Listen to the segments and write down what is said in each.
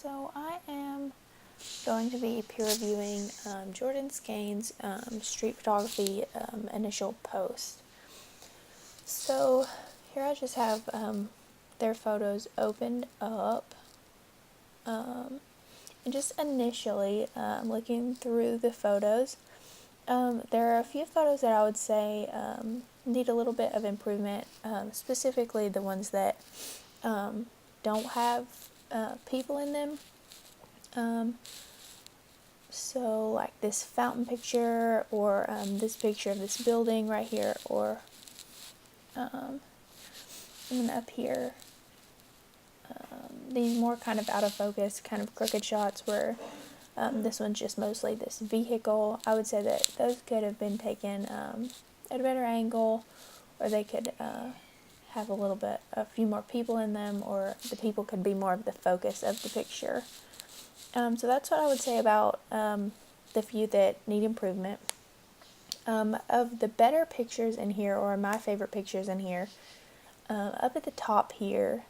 So I am going to be peer reviewing Jordan Skane's street photography initial post. So here I just have their photos opened up, and just initially looking through the photos, there are a few photos that I would say need a little bit of improvement, specifically the ones that don't have people in them. So like this fountain picture, or this picture of this building right here, or even up here, these more kind of out of focus, kind of crooked shots where this one's just mostly this vehicle. I would say that those could have been taken at a better angle, or they could have a few more people in them, or the people could be more of the focus of the picture. So that's what I would say about the few that need improvement. Of the better pictures in here, or my favorite pictures in here, up at the top here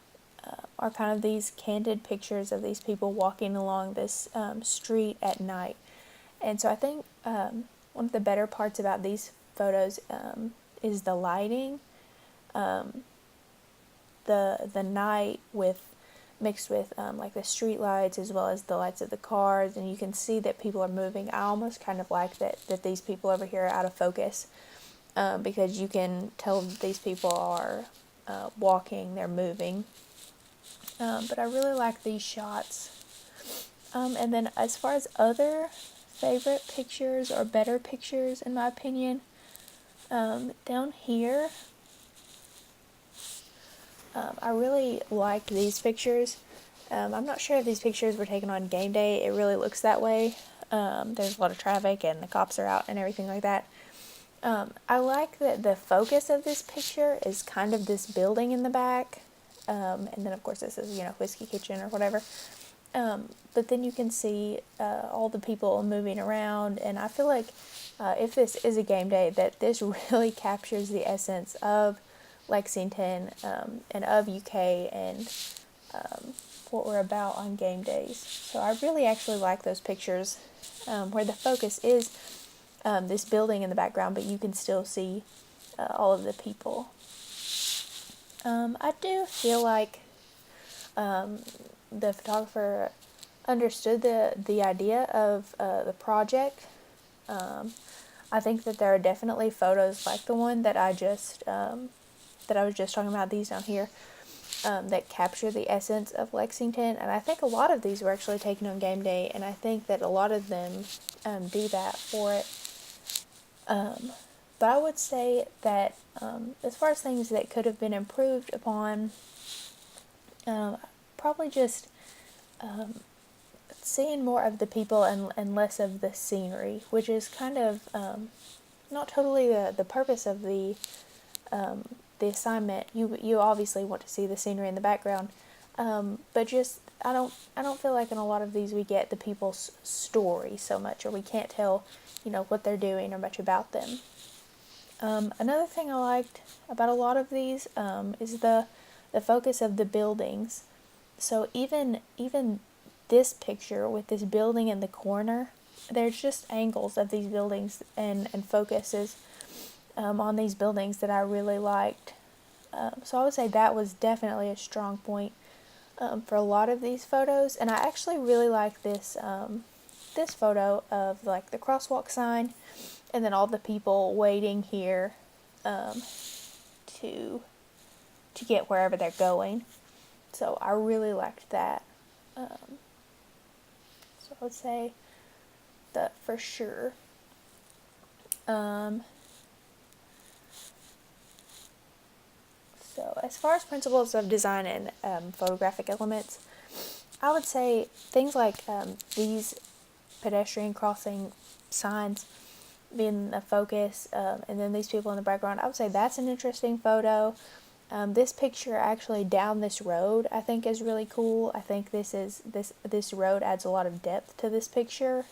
are kind of these candid pictures of these people walking along this street at night. And so I think one of the better parts about these photos is the lighting. The night mixed with like the street lights as well as the lights of the cars, and you can see that people are moving. I almost kind of like that these people over here are out of focus, because you can tell that these people are walking, they're moving. But I really like these shots. And then as far as other favorite pictures or better pictures in my opinion, down here, I really like these pictures. I'm not sure if these pictures were taken on game day. It really looks that way. There's a lot of traffic and the cops are out and everything like that. I like that the focus of this picture is kind of this building in the back. And then of course this is, Whiskey Kitchen or whatever. But then you can see all the people moving around, and I feel like if this is a game day, that this really captures the essence of Lexington and of UK and what we're about on game days. So I really actually like those pictures where the focus is this building in the background, but you can still see all of the people. I do feel like the photographer understood the idea of the project. I think that there are definitely photos like the one that I was just talking about, these down here, that capture the essence of Lexington, and I think a lot of these were actually taken on game day, and I think that a lot of them do that for it. But I would say that as far as things that could have been improved upon, probably just seeing more of the people and less of the scenery, which is kind of not totally the purpose of the assignment. You obviously want to see the scenery in the background, but just I don't feel like in a lot of these we get the people's story so much, or we can't tell what they're doing or much about them. Another thing I liked about a lot of these is the focus of the buildings. So even this picture with this building in the corner, there's just angles of these buildings and focuses on these buildings that I really liked. So I would say that was definitely a strong point for a lot of these photos. And I actually really like this this photo of like the crosswalk sign, and then all the people waiting here to get wherever they're going. So I really liked that. So I would say that for sure. So as far as principles of design and photographic elements, I would say things like these pedestrian crossing signs being the focus, and then these people in the background, I would say that's an interesting photo. This picture actually down this road I think is really cool. I think this road adds a lot of depth to this picture.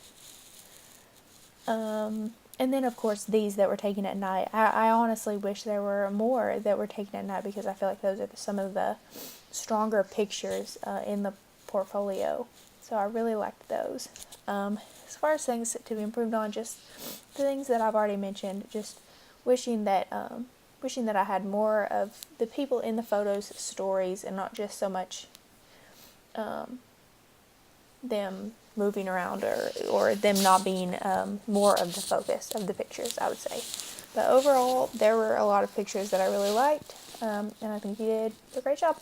And then of course these that were taken at night. I honestly wish there were more that were taken at night, because I feel like those are some of the stronger pictures in portfolio. So I really liked those. As far as things to be improved on, just the things that I've already mentioned, just wishing that I had more of the people in the photos stories and not just so much them moving around or them not being more of the focus of the pictures, I would say. But overall, there were a lot of pictures that I really liked, and I think you did a great job.